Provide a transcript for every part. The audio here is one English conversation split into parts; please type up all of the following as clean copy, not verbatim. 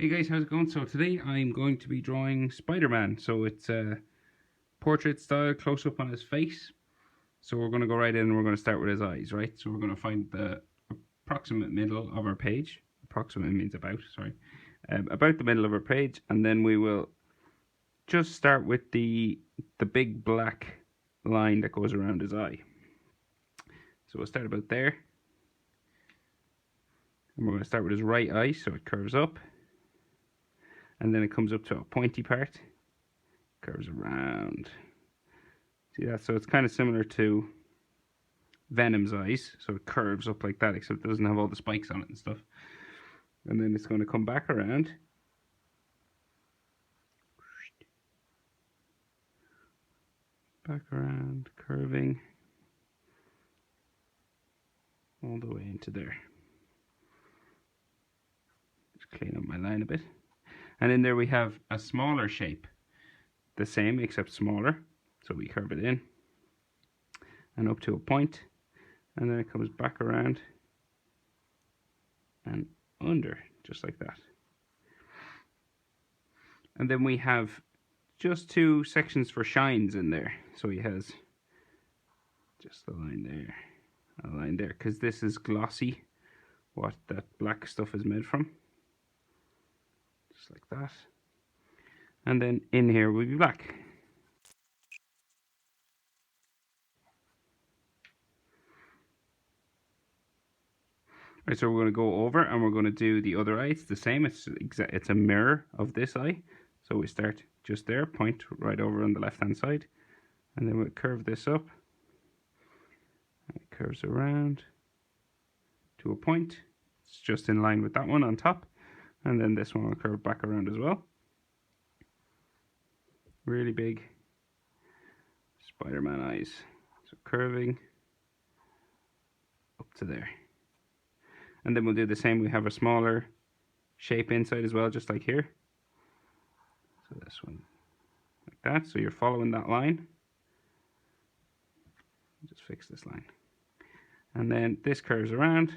Hey guys, how's it going? So today I'm going to be drawing Spider-Man. So it's a portrait style close up on his face. So we're going to go right in and we're going to start with his eyes, right? So we're going to find the approximate middle of our page. Approximate means about, sorry. About the middle of our page, and then we will just start with the big black line that goes around his eye. So we'll start about there. And we're going to start with his right eye, so it curves up. And then it comes up to a pointy part, curves around. See that? So it's kind of similar to Venom's eyes. So it curves up like that, except it doesn't have all the spikes on it and stuff. And then it's going to come back around. Back around, curving all the way into there. Just clean up my line a bit. And in there we have a smaller shape. The same, except smaller. So we curve it in and up to a point, and then it comes back around and under, just like that. And then we have just two sections for shines in there. So he has just a line there, a line there, because this is glossy, what that black stuff is made from. Just like that. And then in here will be black. Right, so we're going to go over and we're going to do the other eye. It's the same. It's a mirror of this eye. So we start just there, point right over on the left hand side, and then we'll curve this up. It curves around to a point. It's just in line with that one on top, and then this one will curve back around as well. Really big Spider-Man eyes. So curving up to there. And then we'll do the same. We have a smaller shape inside as well, just like here. So this one, like that. So you're following that line. Just fix this line. And then this curves around.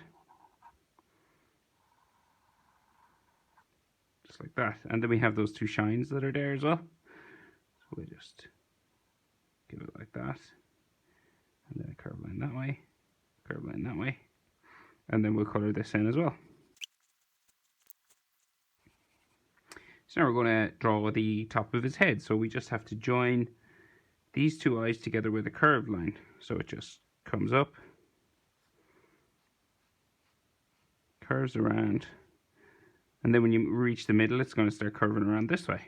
Just like that. And then we have those two shines that are there as well. So we just give it like that. And then a curve line that way. Curve line that way. And then we'll color this in as well. So now we're going to draw the top of his head. So we just have to join these two eyes together with a curved line. So it just comes up, curves around, and then when you reach the middle, it's going to start curving around this way.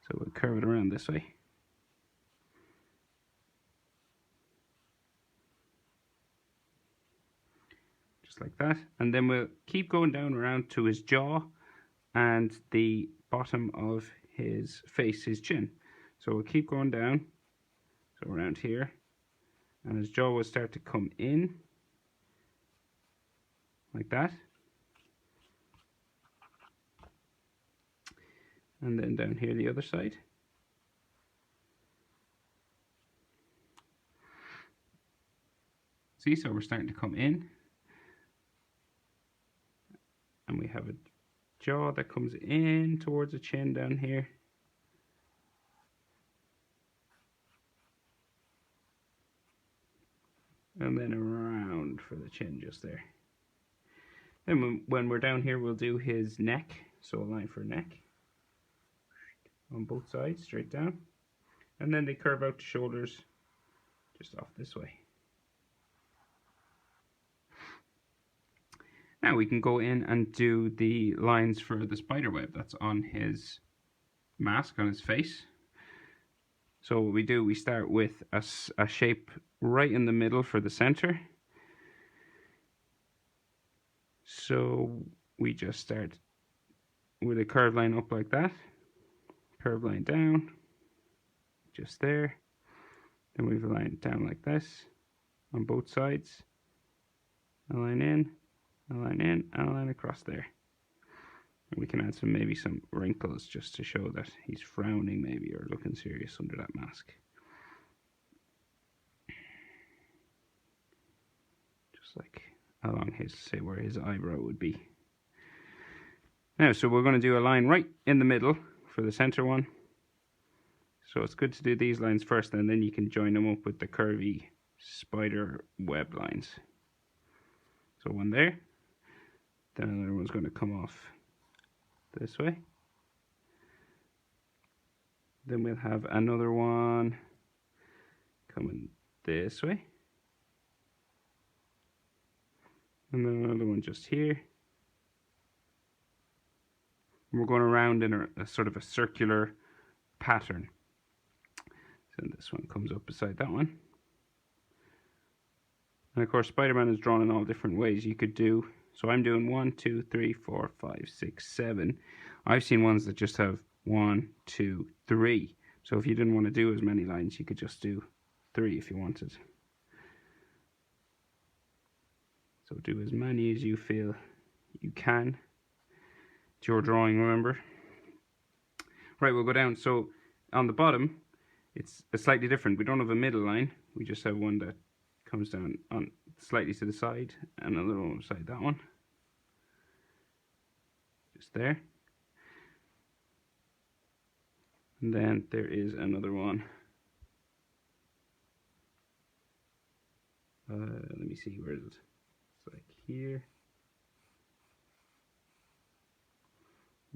So we'll curve it around this way. Just like that. And then we'll keep going down around to his jaw and the bottom of his face, his chin. So we'll keep going down, so around here, and his jaw will start to come in like that, and then down here the other side. See, so we're starting to come in, and we have a jaw that comes in towards the chin down here. And then around for the chin just there. Then when we're down here, we'll do his neck. So a line for neck on both sides, straight down. And then they curve out the shoulders just off this way. Now we can go in and do the lines for the spider web that's on his mask, on his face. So what we do, we start with a shape right in the middle for the center. So we just start with a curved line up like that, curved line down, just there. Then we've a line down like this on both sides, a line in, a line in, and a line across there. And we can add maybe some wrinkles just to show that he's frowning maybe or looking serious under that mask. Just like along his, say where his eyebrow would be. Now, so we're going to do a line right in the middle for the center one. So it's good to do these lines first, and then you can join them up with the curvy spider web lines. So one there, then another one's going to come off this way. Then we'll have another one coming this way. And then another one just here. And we're going around in a sort of a circular pattern. So this one comes up beside that one. And of course, Spider-Man is drawn in all different ways. You could do, so I'm doing 1, 2, 3, 4, 5, 6, 7. I've seen ones that just have 1, 2, 3. So if you didn't want to do as many lines, you could just do 3 if you wanted. So do as many as you feel you can. It's your drawing, remember. Right, we'll go down. So on the bottom, it's slightly different. We don't have a middle line. We just have one that comes down on slightly to the side, and another one beside that one. Just there. And then there is another one. Let me see, where is it? It's like here.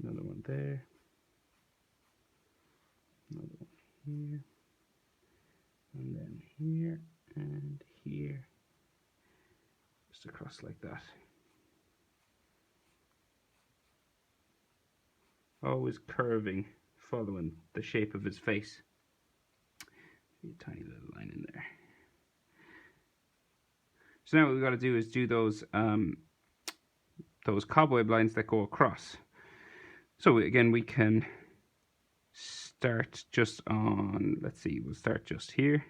Another one there. Another one here. And then here and here. Just across like that. Always curving, following the shape of his face. A tiny little line in there. So now what we've got to do is do those cobweb lines that go across. So again, we can start just on, let's see, we'll start just here,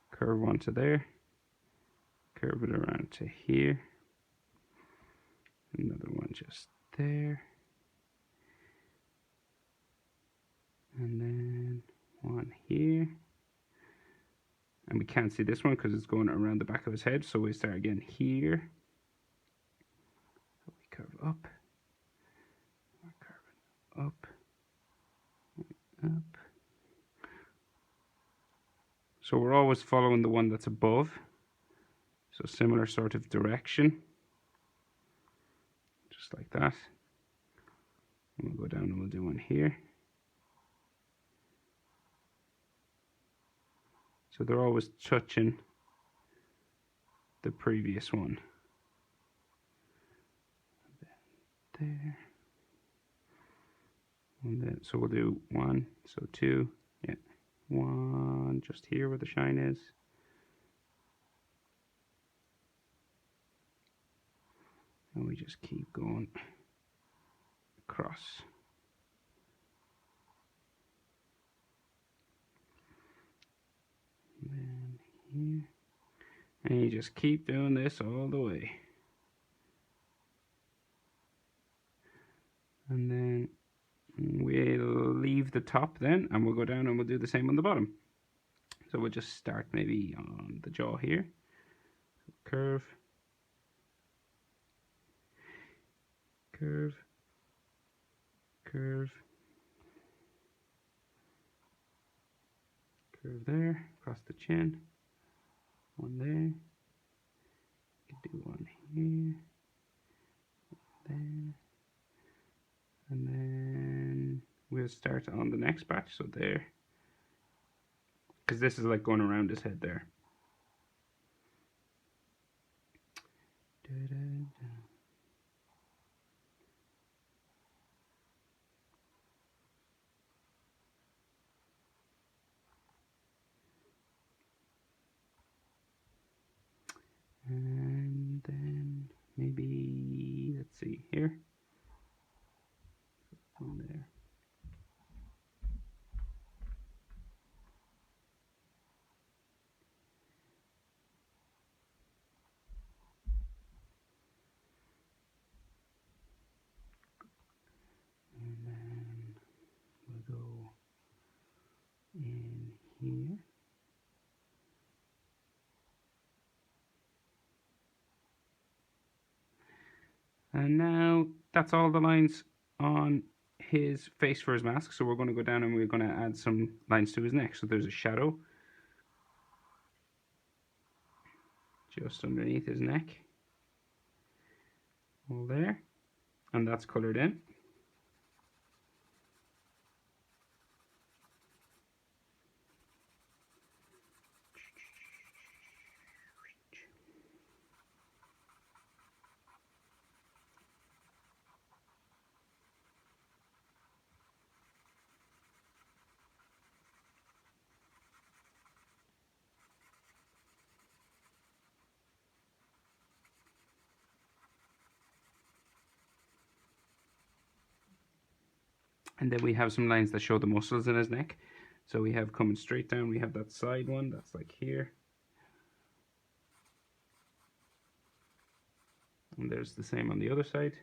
curve one to there, curve it around to here, another one just there, and then one here. And we can't see this one because it's going around the back of his head, so we start again here. So we curve up, we're curving up, up. So we're always following the one that's above, so similar sort of direction, just like that. And we'll go down and we'll do one here. So they're always touching the previous one. There. And then, so we'll do 1, so 2, yeah. 1 just here where the shine is. And we just keep going across. And then here. And you just keep doing this all the way. And then we'll leave the top then, and we'll go down and we'll do the same on the bottom. So we'll just start maybe on the jaw here. So curve. Curve. Curve. Curve there, across the chin. One there. You could do one here. There. And then we'll start on the next batch, so there. Because this is like going around his head there. And then maybe, let's see, here. One there. And then we'll go in here. And now that's all the lines on his face for his mask. So we're going to go down and we're going to add some lines to his neck. So there's a shadow just underneath his neck, all there, and that's colored in. And then we have some lines that show the muscles in his neck. So we have coming straight down, we have that side one that's like here. And there's the same on the other side.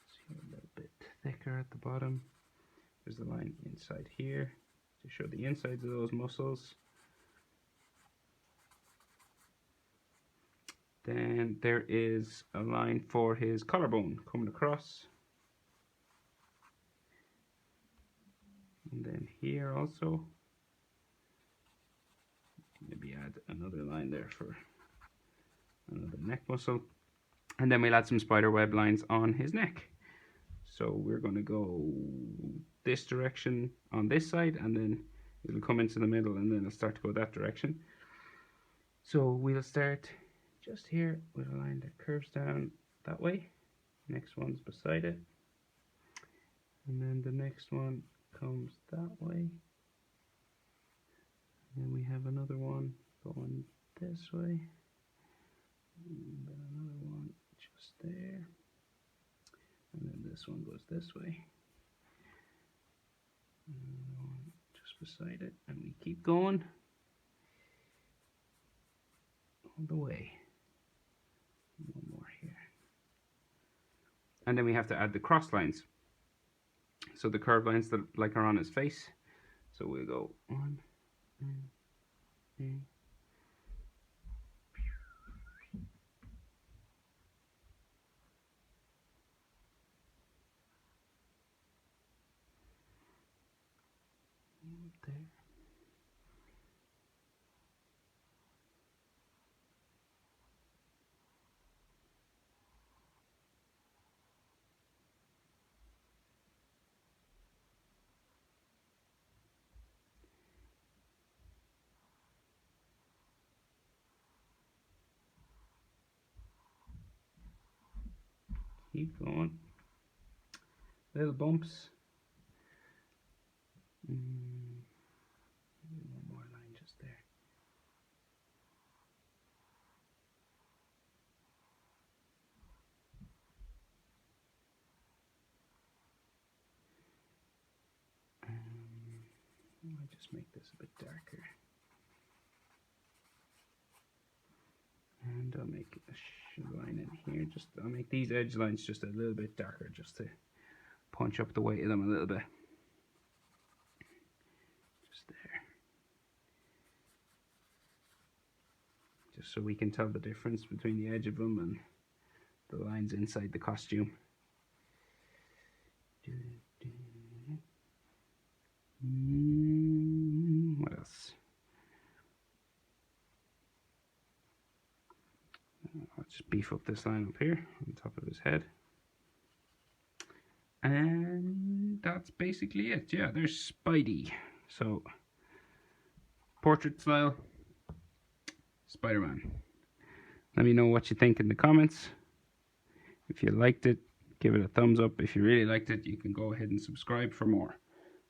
See a little bit thicker at the bottom. There's the line inside here to show the insides of those muscles. Then there is a line for his collarbone coming across. And then here also. Maybe add another line there for another neck muscle. And then we'll add some spider web lines on his neck. So we're going to go this direction on this side, and then it'll come into the middle, and then it'll start to go that direction. So we'll start just here with a line that curves down that way. Next one's beside it. And then the next one comes that way. And then we have another one going this way. And then another one just there. And then this one goes this way. And another one just beside it. And we keep going all the way. One more here. And then we have to add the cross lines. So the curved lines that like are on his face. So we'll go 1, 2, 3. There. Keep going. Little bumps. One more line just there. I'll just make this a bit darker. And I'll make a line in here. I'll make these edge lines just a little bit darker, just to punch up the weight of them a little bit. Just there. Just so we can tell the difference between the edge of them and the lines inside the costume. What else? I'll just beef up this line up here on top of his head. And that's basically it. Yeah, there's Spidey. So, portrait style, Spider-Man. Let me know what you think in the comments. If you liked it, give it a thumbs up. If you really liked it, you can go ahead and subscribe for more.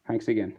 Thanks again.